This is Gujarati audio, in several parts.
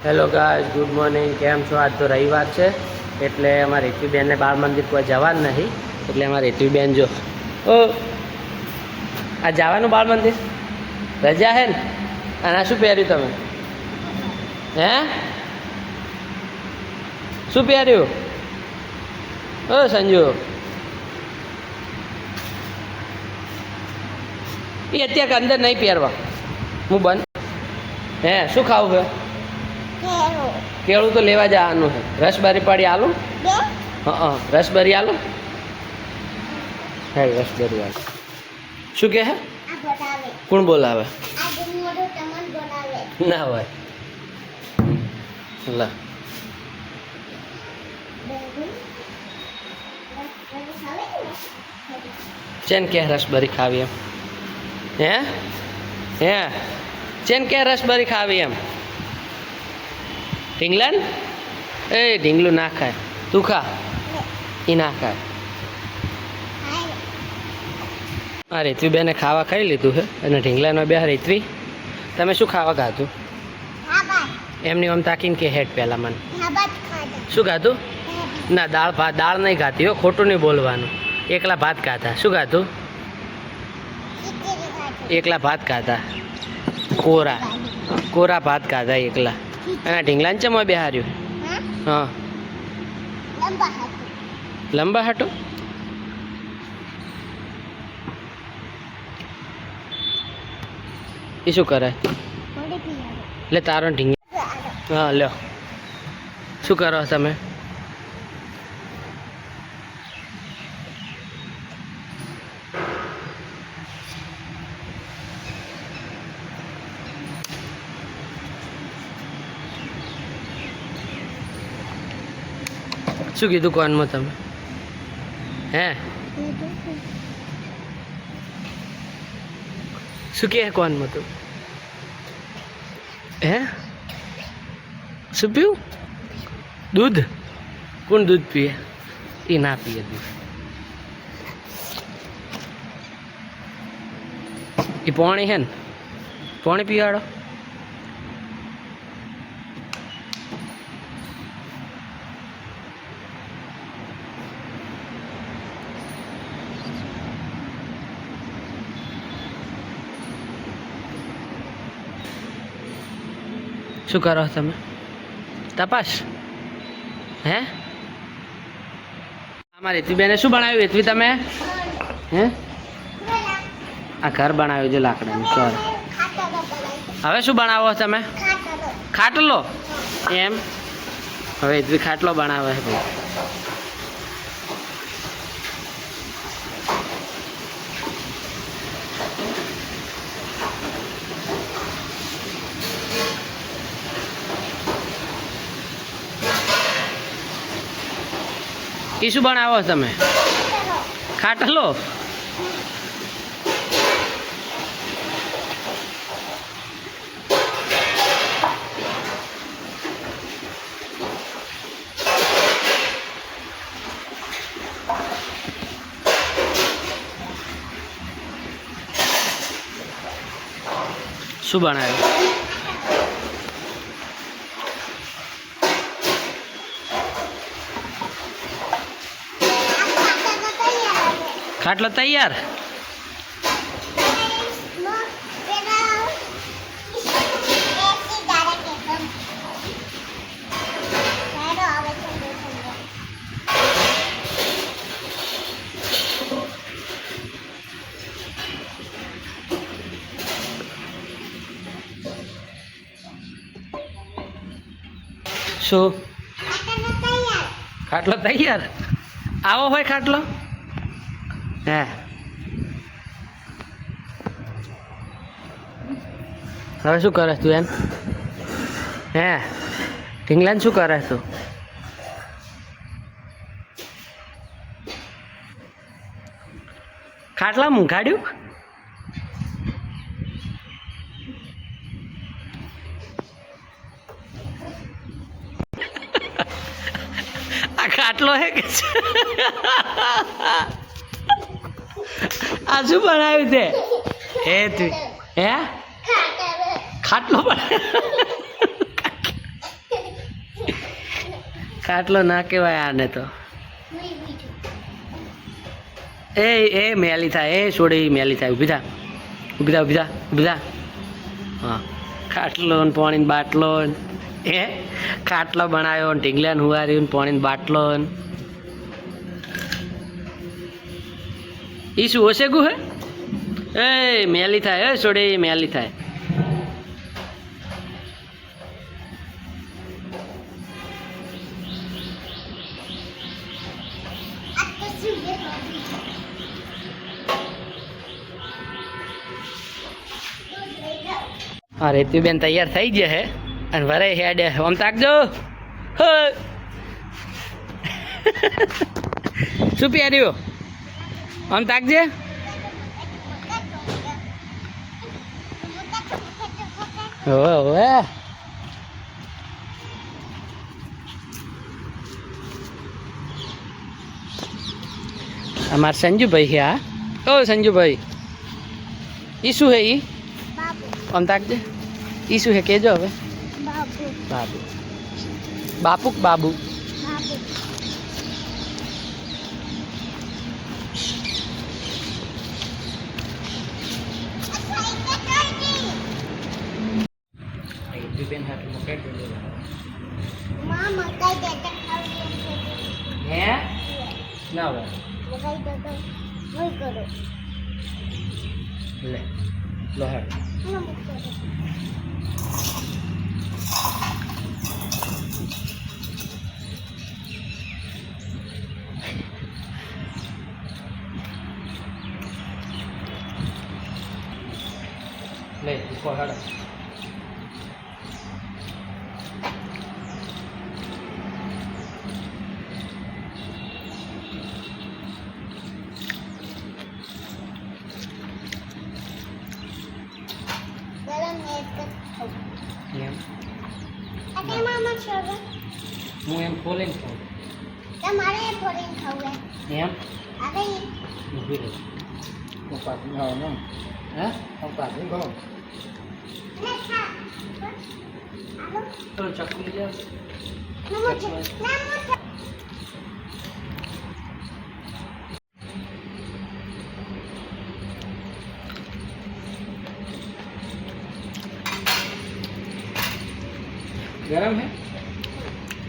Hello guys, good morning. કેમ છો? આજ તો રવિવાર છે એટલે અમારી હેતવીબેનને બાળ મંદિર કોઈ જવાનું નહીં, એટલે અમારી હેતવીબેન જો ઓ આ જવાનું બાળ મંદિર રજા હે ને. અને આ શું પહેર્યું તમે? હે શું પહેર્યું? ઓ સંજુ, એ અત્યારે અંદર નહીં પહેરવા, હું બંધ. હે શું ખાવું છે? કેળું તો લેવા જવાનું છે. રસબરી પડી આલું? હા, રસબરી આલું. હે રસબરી આલું. શું કે હે? કોણ બોલાવે? ના હોય લા ચેન કે રસબરી ખાવી એમ? હે હે ચેન કે રસબરી ખાવી એમ? ઢીંગલા ને એ ઢીંગલું ના ખાય, તું ખા. એ ના ખાય. હા, રેતવીબેને ખાવા ખાઈ લીધું છે અને ઢીંગલાનો બે. રેતવી, તમે શું ખાવા ખાધું? એમની આમ તાકીને કે હેડ પહેલાં મને શું ખાધું? ના, દાળ ભાત. દાળ નહીં ખાતી હો, ખોટું નહીં બોલવાનું. એકલા ભાત ખાધા. શું ખાધું? એકલા ભાત ખાધા. કોરા કોરા ભાત ખાધા એકલા. અને ઢીંગલાને ચમ બેહાર્યું? હા, લંબા હાટો. એ શું કરે? લે તારો ઢીંગ. હા લ્યો. શું કરો તમે? શું કીધું કોનમાં તમે? હે શું કે કોનમાં તું? હે શું પીવું? દૂધ? કોણ દૂધ પીએ? એ ના પીએ દૂધ. એ પાણી હે ને, પાણી પીવાડો. શું કરો તમે? તપાસ? હે અમારી હેતવીબેને શું બનાવ્યું? હેતવી તમે? હે આ ઘર બનાવ્યું છે લાકડાનું. ચાલ હવે શું બનાવો તમે? ખાટલો એમ? હવે હેતવી ખાટલો બનાવે છે ભાઈ. એ શું બનાવો તમે? ખાટલો? શું બનાવ્યું? ખાટલો તૈયાર? શું ખાટલો તૈયાર? આવો હોય ખાટલો? હે હવે શું કરે તું એમ? હે ઢીંગલાને શું કરે તું? ખાટલા મૂંઘાડ્યું? આ ખાટલો હે કે આ શું બનાવ્યું તે? હે તું હે ખાટલો બનાવ્યો? ખાટલો ના કહેવાય આને તો. એ મેલી થાય, એ છોડી મેલી થાય. ઊભી થા, ઊભી થા, ઊભી થા, ઊભી થા. હા, ખાટલો ને પાણી બાટલો એ ખાટલો બનાવ્યો ને ઢીંગલા ને હુવાર્યું ને પાણી બાટલો ને ઈ શું હશે ગુ હે? એ મેલી થાય, એ છોડી મેલી થાય. હા, રેતીબેન તૈયાર થઈ ગયા હે અને વરે હેડે. આમ તાકજો. શું પહેર્યું? આમ તાકજે. હોવે અમારા સંજુભાઈ છે. હા, ઓ સંજુભાઈ, ઈ શું હે? ઈ આમ તાકજે. ઈ શું હે કેજો હવે? બાબુ. બાપુ બાબુ. બેન હાથ મકાઈ દે. માં મકાઈ દેતા ખાવી હે ના હોય મકાઈ દેતા હોય કરો લે લોહર ના મકાઈ લે કોહાડા હું એમ ખોલીને ખાઉં. તમારે ખોલીને ખાવું એમ? અરે ઊભી રહે. હું પાછું ખાવ ને. હે? હું પાછું ખાઉં. ચલો ચક્કુ લઈ જાઓ. गरम है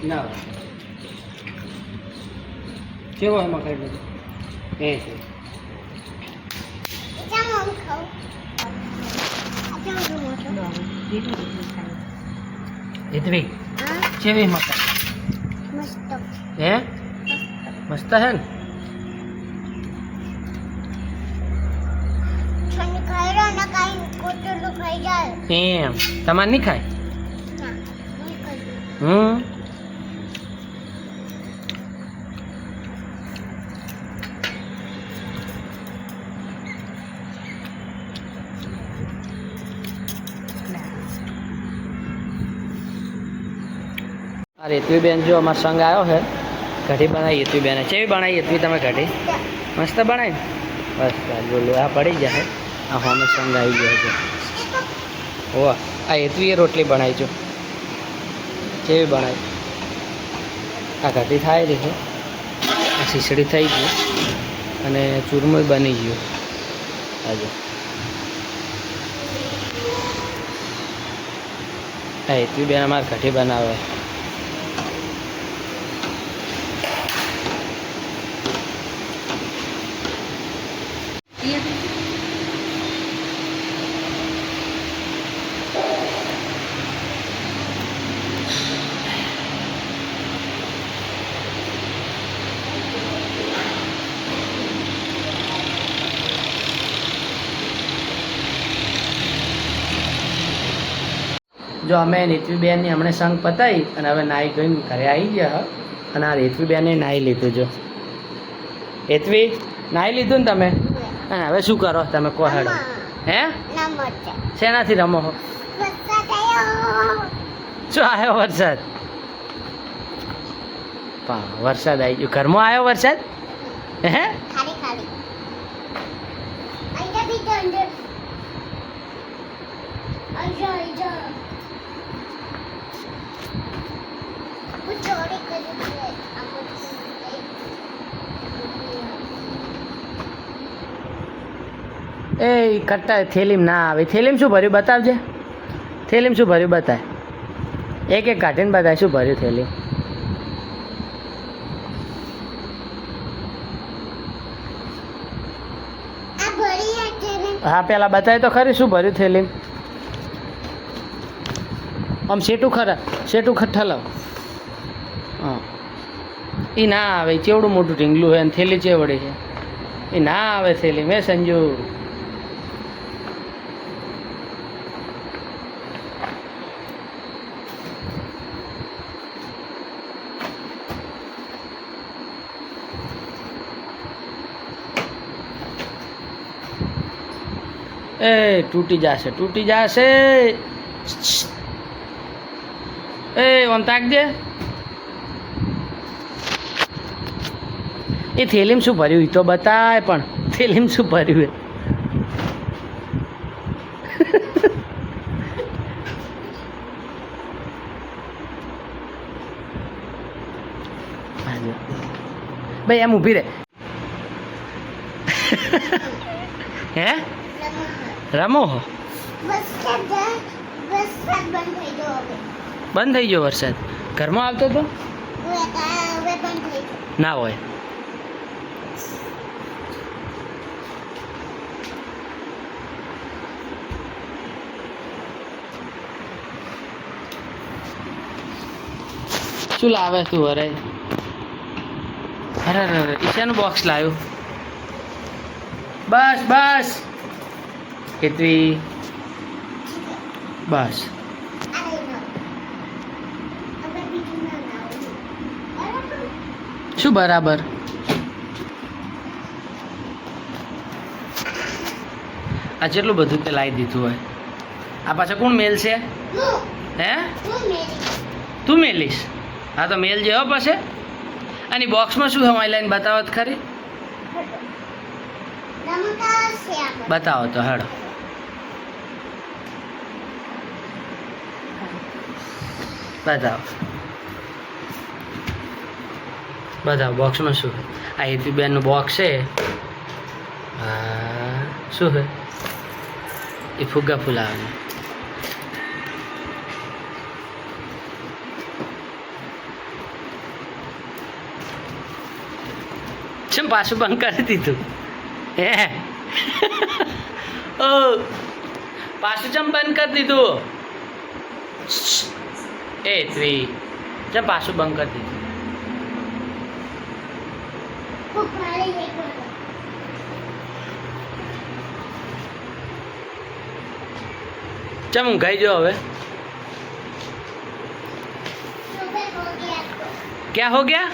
ना? केवो है मकाई બધું એ છે. इतनी केवी मकाई मस्त है. मस्त है ने? छनी खाई रो ना काई कोटलो खाई जाए एम તમાર નહીં ખાય? રેતવીબેન જો અમારો સંગ આવ્યો છે. કઢી બનાવી રેતવીબેને. કેવી બનાવી રેતવી તમે કઢી? મસ્ત બનાવી. બસ બોલો આ પડી જાય. આ અમે સંગ આવી ગયો છે. ઓ આ રેતવીએ રોટલી બનાવી જો. કેવી બનાવી? આ કઢી થાય રહી છે. આ ખીચડી થઈ ગઈ અને ચૂરમું બની ગયું. આજે આ રેતવીબેન અમારે કઢી બનાવે. જો અમે રેતવીબેનની હમણાં સંગ પતાવી અને હવે નાહી ધોઈને ઘરે આવી ગયા. અને આ રેતવીબેને નાહી લીધું. જો રેતવી નાહી લીધું ને તમે? અને હવે શું કરો તમે? કહો હેડો. હે શેનાથી રમો હો? શું આવ્યો વરસાદ? વરસાદ આવી ગયો. ઘરમાં આવ્યો વરસાદ? હે ચોરી એ કટ્ટા થેલીમ ના આવે. થેલીમ શું ભર્યું બતાવજે. થેલીમ શું ભર્યું બતાય. એક એક કાઢીને બતાય શું ભર્યું થેલી. હા પેલા બતાય તો ખરી શું ભર્યું થેલી. આમ શેટું ખરા શેટું ઠલાવ. હા એ ના આવે. ચેવડું મોટું ઢીંગલું હોય અને થેલી ચેવડી છે. એ ના આવે થેલી. મેં સંજુ એ તૂટી જશે. એ ઓમ તાકજે. એ થેલીમ શું ભર્યું એ તો બતાય. પણ થેલીમ શું ભર્યું ભાઈ એમ ઊભી રહે. હે રમો બંધ થઈ ગયો વરસાદ. ઘરમાં આવતો તો ના હોય. શું લાવે તું? અરે અરે અરે ઈશાનું બોક્સ લાવ્યું. બસ બસ કેતવી બસ. શું બરાબર? આ જેટલું બધું તે લાવી દીધું હોય. આ પાછા કોણ મેલ છે? હે તું મેલીશ? હા તો મેલ જેવો પાસે. અને બોક્સમાં શું હમાઈ લાઈને બતાવો તો ખરી. બતાવો તો હેડો. બતાવો બોક્સમાં શું? આ હેતુબેનનું બોક્સ છે. હા શું છે? એ ફુગ્ગા ફૂલાવાનું. ચમ પાછું બંધ કરી દીધું? હે ઓ પાછું ચમ બંધ કરી દીધું? એ ત્રી ચમ પાછું બંધ કરી દીધું? ચમ ઊંઘાઈ જો હવે. क्या हो गया?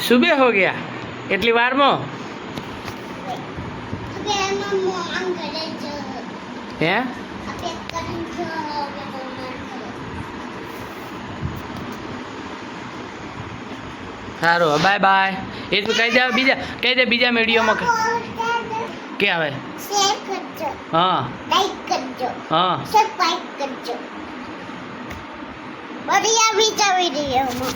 सुबह हो गया. એટલી વારમાં હે સારું બાય બાય. એ તું કહી દે બીજા વિડીયોમાં કે આવે. હા હા બીજા વિડીયોમાં